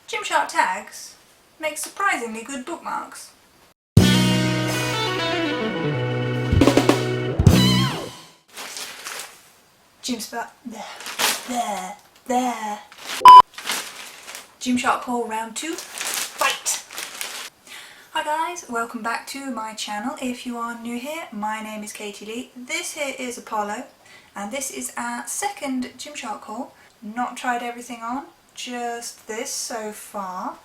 Gymshark tags make surprisingly good bookmarks. Gymshark, there. Gymshark haul round 2, fight! Hi guys, welcome back to my channel. If you are new here, my name is Katie Lee. This here is Apollo, and this is our second Gymshark haul. Not tried everything on, just this so far.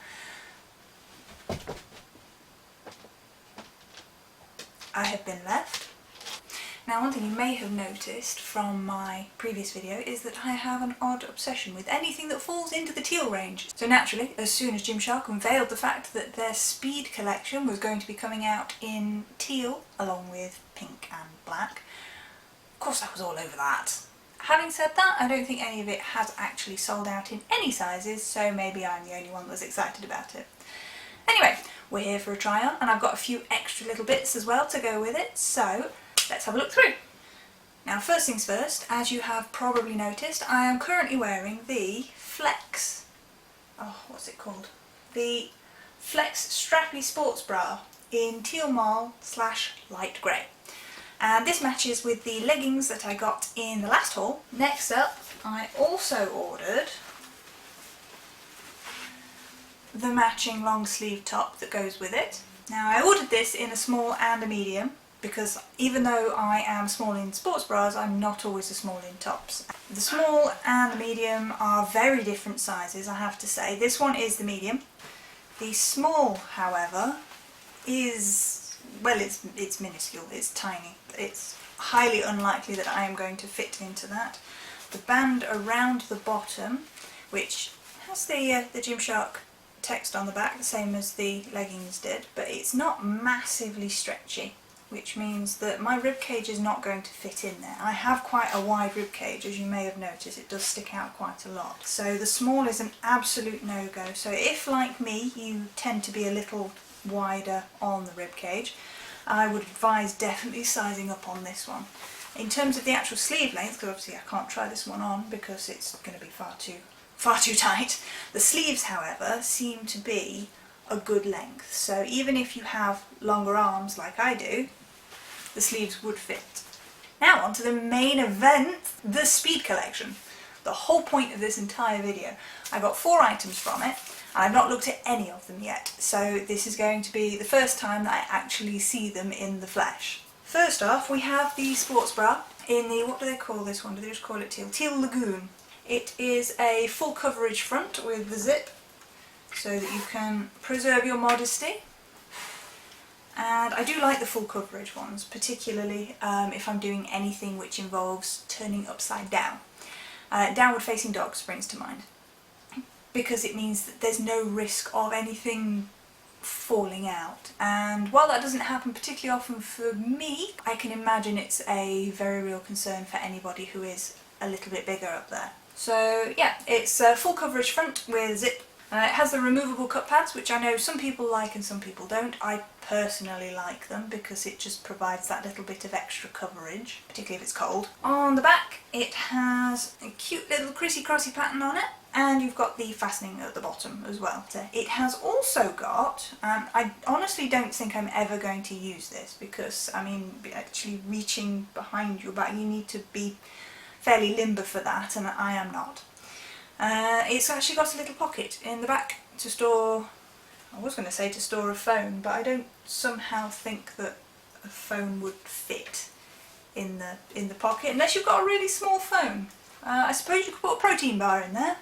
I have been left. Now, one thing you may have noticed from my previous video is that I have an odd obsession with anything that falls into the teal range. So naturally, as soon as Gymshark unveiled the fact that their Speed collection was going to be coming out in teal along with pink and black, of course I was all over that. Having said that, I don't think any of it has actually sold out in any sizes, so maybe I'm the only one that's excited about it. Anyway, we're here for a try on, and I've got a few extra little bits as well to go with it, so let's have a look through. Now, first things first, as you have probably noticed, I am currently wearing the Flex, what's it called? The Flex Strappy Sports Bra in teal mauve / light grey. And this matches with the leggings that I got in the last haul. Next up, I also ordered the matching long sleeve top that goes with it. Now, I ordered this in a small and a medium, because even though I am small in sports bras, I'm not always a small in tops. The small and the medium are very different sizes, I have to say. This one is the medium. The small, however, is, well, it's minuscule, it's tiny. It's highly unlikely that I am going to fit into that. The band around the bottom, which has the Gymshark text on the back, the same as the leggings did, but it's not massively stretchy, which means that my ribcage is not going to fit in there. I have quite a wide ribcage, as you may have noticed. It does stick out quite a lot. So the small is an absolute no-go. So if, like me, you tend to be a little wider on the ribcage, I would advise definitely sizing up on this one. In terms of the actual sleeve length, because obviously I can't try this one on because it's going to be far too tight. The sleeves, however, seem to be a good length. So even if you have longer arms like I do, the sleeves would fit. Now on to the main event, the Speed collection. The whole point of this entire video. I got 4 items from it. I've not looked at any of them yet, so this is going to be the first time that I actually see them in the flesh. First off, we have the sports bra in the, what do they call this one? Do they just call it teal? Teal Lagoon. It is a full coverage front with the zip, so that you can preserve your modesty. And I do like the full coverage ones, particularly if I'm doing anything which involves turning upside down. Downward facing dog springs to mind, because it means that there's no risk of anything falling out. And while that doesn't happen particularly often for me, I can imagine it's a very real concern for anybody who is a little bit bigger up there. So yeah, it's a full coverage front with zip. It has the removable cup pads, which I know some people like and some people don't. I personally like them because it just provides that little bit of extra coverage, particularly if it's cold. On the back, it has a cute little crossy pattern on it, and you've got the fastening at the bottom as well. It has also got, I honestly don't think I'm ever going to use this because, I mean, actually reaching behind your back, you need to be fairly limber for that, and I am not. It's actually got a little pocket in the back to store, I was going to say to store a phone, but I don't somehow think that a phone would fit in the pocket, unless you've got a really small phone. I suppose you could put a protein bar in there,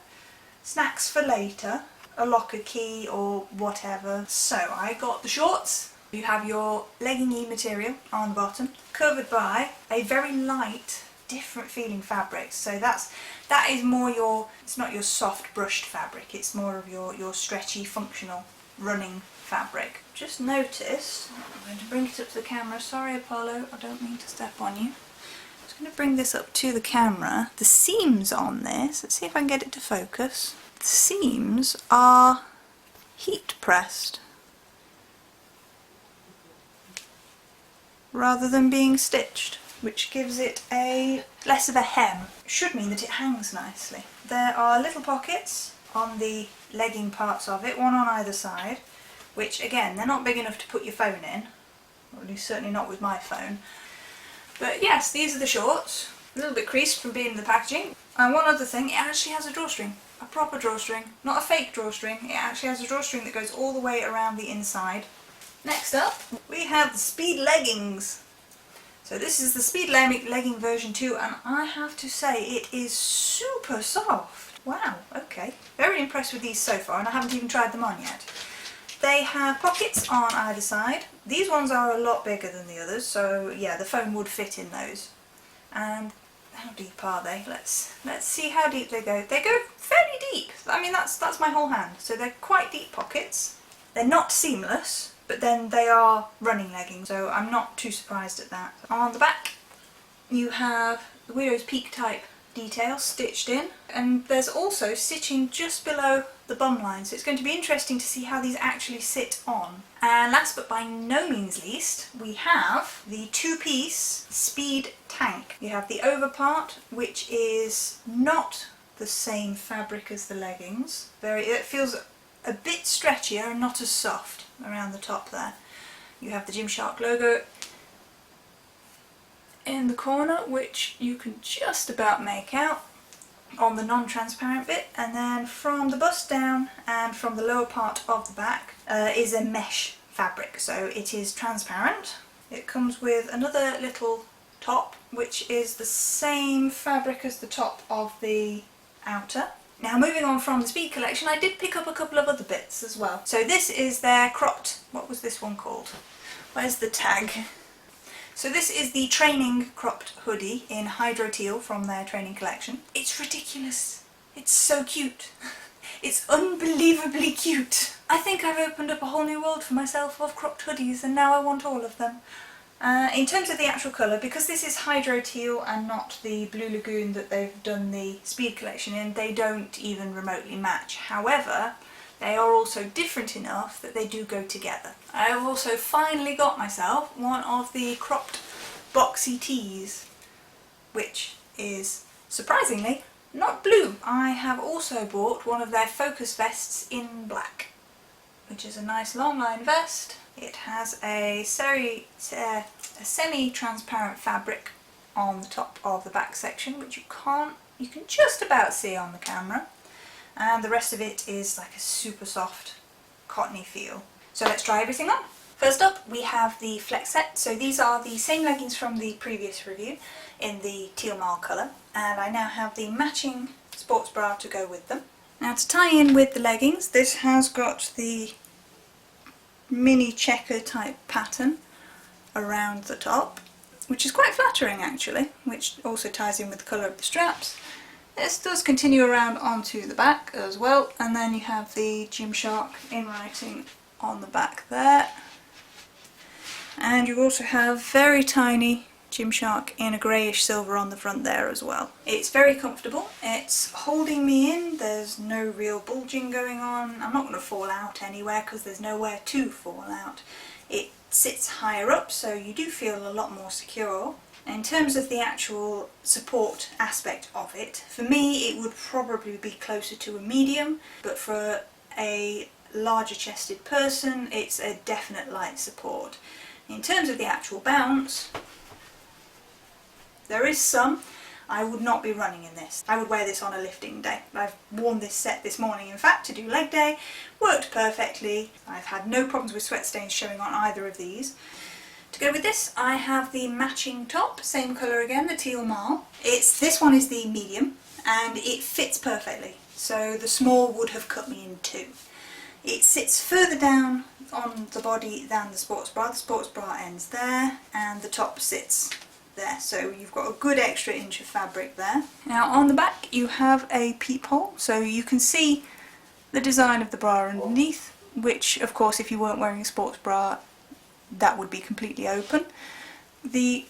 snacks for later, a locker key or whatever. So I got the shorts. You have your legging-y material on the bottom, covered by a very light, different feeling fabric. So that is more your, it's not your soft brushed fabric, it's more of your stretchy functional running fabric. Just noticed, I'm going to bring it up to the camera, sorry Apollo, I don't mean to step on you. I'm just going to bring this up to the camera. The seams on this, let's see if I can get it to focus. The seams are heat pressed rather than being stitched, which gives it a less of a hem. It should mean that it hangs nicely. There are little pockets on the legging parts of it, one on either side, which again, they're not big enough to put your phone in, or at least certainly not with my phone. But yes, these are the shorts, a little bit creased from being in the packaging. And one other thing, it actually has a drawstring, a proper drawstring, not a fake drawstring, it actually has a drawstring that goes all the way around the inside. Next up, we have the Speed leggings. So this is the Speed legging version 2, and I have to say it is super soft. Wow, okay. Very impressed with these so far, and I haven't even tried them on yet. They have pockets on either side. These ones are a lot bigger than the others, so yeah, the phone would fit in those. And how deep are they? Let's see how deep they go. They go fairly deep. I mean, that's my whole hand. So they're quite deep pockets. They're not seamless, but then they are running leggings, so I'm not too surprised at that. On the back, you have the widow's peak type detail stitched in, and there's also stitching just below the bum line, so it's going to be interesting to see how these actually sit on. And last but by no means least, we have the two-piece Speed tank. You have the over part, which is not the same fabric as the leggings. It feels a bit stretchier and not as soft around the top there. You have the Gymshark logo in the corner, which you can just about make out on the non-transparent bit, and then from the bust down and from the lower part of the back is a mesh fabric, so it is transparent. It comes with another little top, which is the same fabric as the top of the outer. Now moving on from the Speed collection, I did pick up a couple of other bits as well. So this is their cropped, what was this one called? Where's the tag? So this is the training cropped hoodie in Hydro Teal from their training collection. It's ridiculous. It's so cute. It's unbelievably cute. I think I've opened up a whole new world for myself of cropped hoodies, and now I want all of them. In terms of the actual colour, because this is Hydro Teal and not the Blue Lagoon that they've done the Speed collection in, they don't even remotely match. However, they are also different enough that they do go together. I have also finally got myself one of the cropped boxy tees, which is, surprisingly, not blue. I have also bought one of their focus vests in black, which is a nice long line vest. It has a semi-transparent fabric on the top of the back section, which you can just about see on the camera. And the rest of it is like a super soft cottony feel. So let's try everything on. First up, we have the flex set. So these are the same leggings from the previous review in the teal marl colour, and I now have the matching sports bra to go with them. Now to tie in with the leggings, this has got the mini checker type pattern around the top, which is quite flattering actually, which also ties in with the colour of the straps. This does continue around onto the back as well, and then you have the Gymshark in writing on the back there. And you also have very tiny Gymshark in a greyish silver on the front there as well. It's very comfortable, it's holding me in, there's no real bulging going on. I'm not going to fall out anywhere because there's nowhere to fall out. It sits higher up, so you do feel a lot more secure. In terms of the actual support aspect of it, for me it would probably be closer to a medium, but for a larger chested person it's a definite light support. In terms of the actual bounce, there is some. I would not be running in this. I would wear this on a lifting day. I've worn this set this morning in fact to do leg day, worked perfectly. I've had no problems with sweat stains showing on either of these. To go with this, I have the matching top, same colour again, the teal marl. This one is the medium, and it fits perfectly, so the small would have cut me in two. It sits further down on the body than the sports bra. The sports bra ends there, and the top sits there, so you've got a good extra inch of fabric there. Now on the back you have a peephole, so you can see the design of the bra underneath, which of course if you weren't wearing a sports bra that would be completely open. The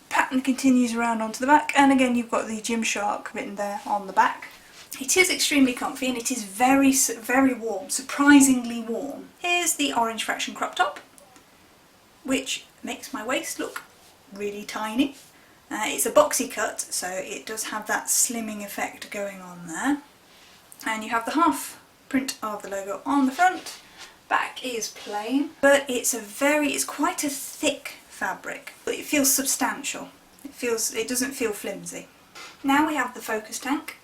pattern continues around onto the back, and again you've got the Gymshark written there on the back. It is extremely comfy and it is very, very warm, surprisingly warm. Here's the orange fraction crop top, which makes my waist look really tiny. It's a boxy cut, so it does have that slimming effect going on there. And you have the half print of the logo on the front. Back is plain, but it's quite a thick fabric, but it feels substantial. It doesn't feel flimsy. Now we have the focus tank.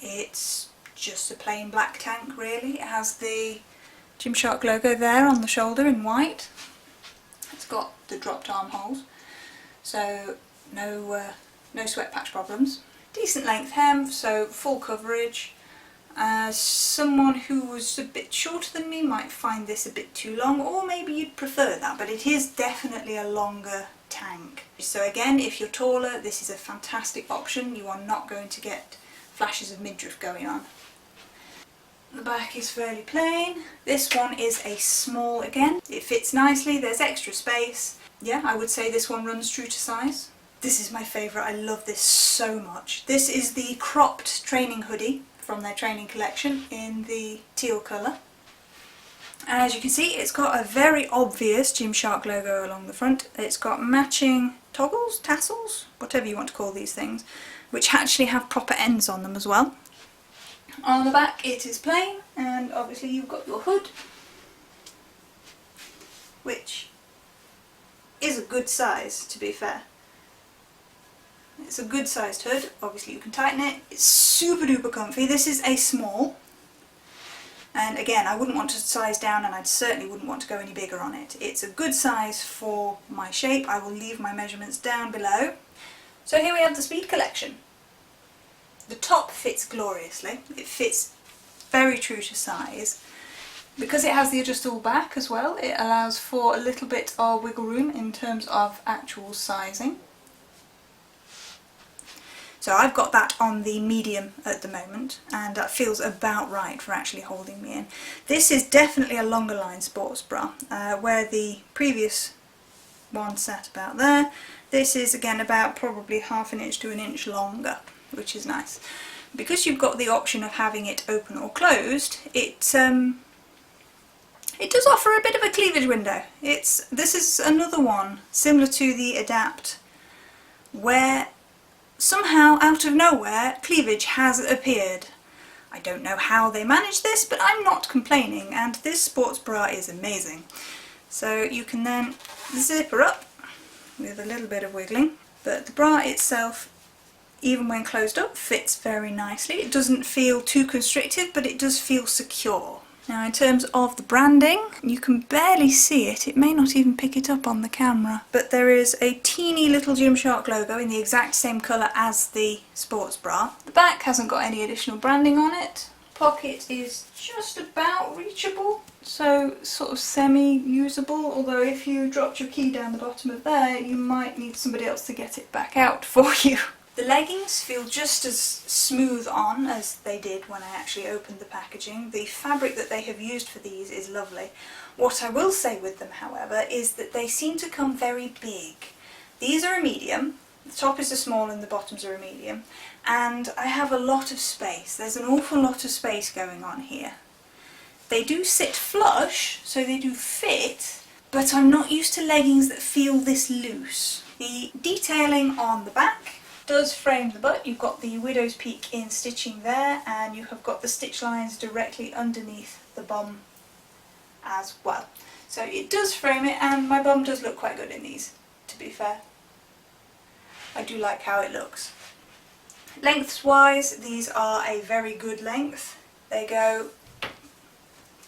It's just a plain black tank really. It has the Gymshark logo there on the shoulder in white. It's got the dropped armholes, so no sweat patch problems. Decent length hem, so full coverage. As someone who was a bit shorter than me might find this a bit too long, or maybe you'd prefer that, but it is definitely a longer tank. So again, if you're taller, this is a fantastic option. You are not going to get flashes of midriff going on. The back is fairly plain. This one is a small again. It fits nicely, there's extra space. Yeah, I would say this one runs true to size. This is my favourite, I love this so much. This is the cropped training hoodie from their training collection in the teal colour. And as you can see, it's got a very obvious Gymshark logo along the front. It's got matching toggles, tassels, whatever you want to call these things, which actually have proper ends on them as well. On the back it is plain, and obviously you've got your hood, which is a good size, to be fair. It's a good sized hood. Obviously you can tighten it. It's super duper comfy. This is a small, and again I wouldn't want to size down, and I certainly wouldn't want to go any bigger on it. It's a good size for my shape. I will leave my measurements down below. So here we have the Speed collection. The top fits gloriously. It fits very true to size. Because it has the adjustable back as well, it allows for a little bit of wiggle room in terms of actual sizing. So I've got that on the medium at the moment, and that feels about right for actually holding me in. This is definitely a longer line sports bra, where the previous one sat about there. This is again about probably ½ inch to an inch longer, which is nice. Because you've got the option of having it open or closed, it does offer a bit of a cleavage window. This is another one similar to the Adapt, where somehow out of nowhere cleavage has appeared. I don't know how they managed this, but I'm not complaining, and this sports bra is amazing. So you can then zip her up with a little bit of wiggling, but the bra itself, even when closed up, fits very nicely. It doesn't feel too constrictive, but it does feel secure. Now in terms of the branding, you can barely see it. It may not even pick it up on the camera, but there is a teeny little Gymshark logo in the exact same colour as the sports bra. The back hasn't got any additional branding on it. Pocket is just about reachable, so sort of semi-usable, although if you dropped your key down the bottom of there, you might need somebody else to get it back out for you. The leggings feel just as smooth on as they did when I actually opened the packaging. The fabric that they have used for these is lovely. What I will say with them, however, is that they seem to come very big. These are a medium, the top is a small and the bottoms are a medium, and I have a lot of space. There's an awful lot of space going on here. They do sit flush, so they do fit, but I'm not used to leggings that feel this loose. The detailing on the back does frame the butt. You've got the widow's peak in stitching there, and you have got the stitch lines directly underneath the bum as well. So it does frame it, and my bum does look quite good in these, to be fair. I do like how it looks. Lengths-wise, these are a very good length. They go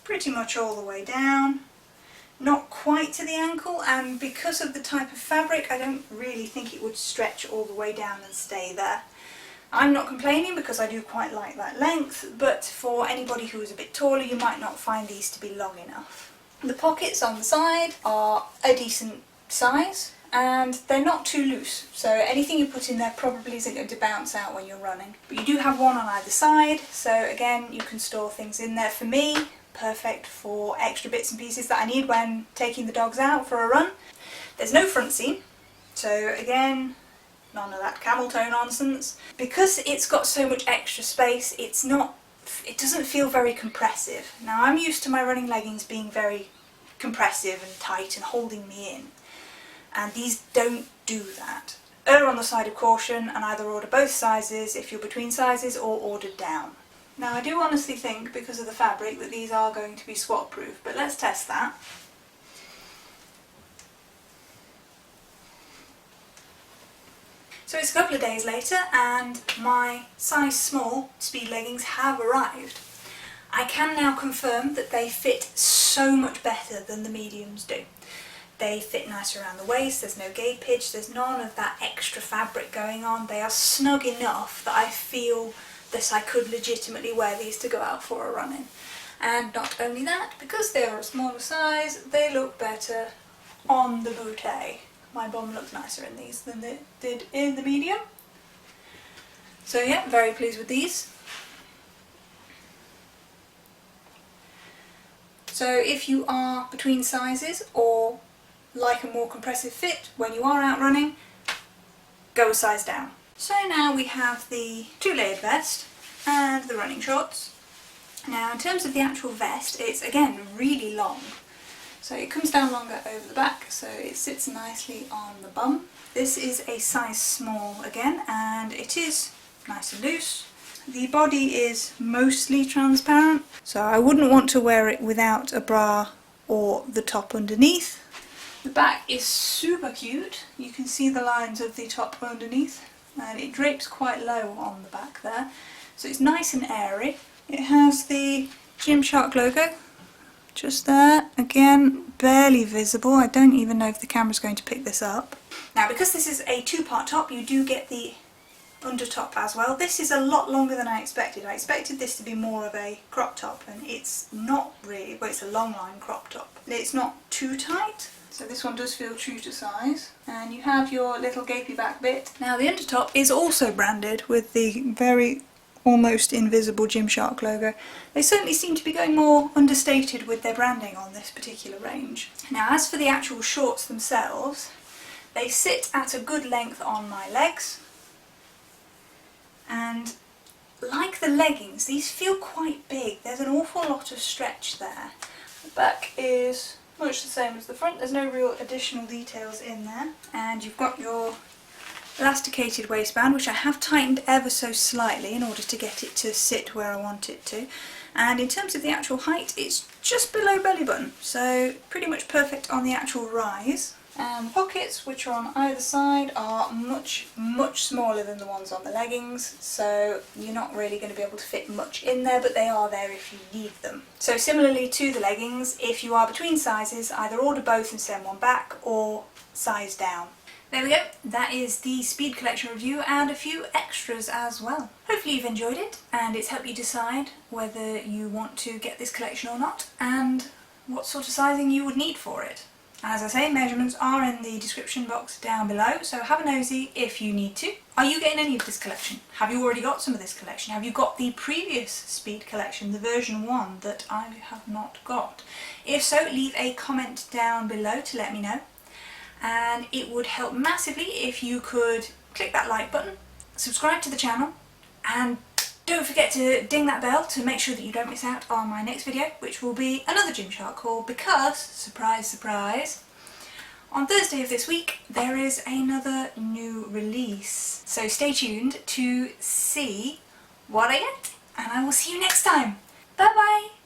pretty much all the way down. Not quite to the ankle, and because of the type of fabric I don't really think it would stretch all the way down and stay there. I'm not complaining because I do quite like that length, but for anybody who is a bit taller you might not find these to be long enough. The pockets on the side are a decent size, and they're not too loose, so anything you put in there probably isn't going to bounce out when you're running. But you do have one on either side, so again you can store things in there. For me, perfect for extra bits and pieces that I need when taking the dogs out for a run. There's no front seam, so again, none of that camel toe nonsense. Because it's got so much extra space, it doesn't feel very compressive. Now I'm used to my running leggings being very compressive and tight and holding me in, and these don't do that. Err on the side of caution and either order both sizes if you're between sizes, or order down. Now I do honestly think, because of the fabric, that these are going to be swat proof, but let's test that. So it's a couple of days later and my size small speed leggings have arrived. I can now confirm that they fit so much better than the mediums do. They fit nice around the waist, there's no gapage, there's none of that extra fabric going on. They are snug enough that I feel that I could legitimately wear these to go out for a run in. And not only that, because they are a smaller size, they look better on the bootay. My bum looks nicer in these than it did in the medium. So yeah, very pleased with these. So if you are between sizes or like a more compressive fit when you are out running, go a size down. So now we have the 2-layered vest and the running shorts. Now in terms of the actual vest, it's again really long. So it comes down longer over the back, so it sits nicely on the bum. This is a size small again, and it is nice and loose. The body is mostly transparent, so I wouldn't want to wear it without a bra or the top underneath. The back is super cute. You can see the lines of the top underneath, and it drapes quite low on the back there. So it's nice and airy. It has the Gymshark logo just there, again barely visible. I don't even know if the camera's going to pick this up. Now because this is a 2-part top, you do get the under top as well. This is a lot longer than I expected. I expected this to be more of a crop top, and it's not really. Well, it's a long line crop top. It's not too tight, so this one does feel true to size. And you have your little gapey back bit. Now the undertop is also branded with the very almost invisible Gymshark logo. They certainly seem to be going more understated with their branding on this particular range. Now as for the actual shorts themselves, they sit at a good length on my legs, and like the leggings, these feel quite big. There's an awful lot of stretch there. The back is much the same as the front, there's no real additional details in there, and you've got your elasticated waistband, which I have tightened ever so slightly in order to get it to sit where I want it to. And in terms of the actual height, it's just below belly button, so pretty much perfect on the actual rise. And the pockets, which are on either side, are much smaller than the ones on the leggings, so you're not really going to be able to fit much in there, but they are there if you need them. So similarly to the leggings, if you are between sizes, either order both and send one back, or size down. There we go, that is the Speed Collection review and a few extras as well. Hopefully you've enjoyed it and it's helped you decide whether you want to get this collection or not and what sort of sizing you would need for it. As I say, measurements are in the description box down below, so have a nosy if you need to. Are you getting any of this collection? Have you already got some of this collection? Have you got the previous Speed Collection, the version 1 that I have not got? If so, leave a comment down below to let me know. And it would help massively if you could click that like button, subscribe to the channel, and don't forget to ding that bell to make sure that you don't miss out on my next video, which will be another Gymshark haul, because, surprise surprise, on Thursday of this week there is another new release. So stay tuned to see what I get, and I will see you next time. Bye bye!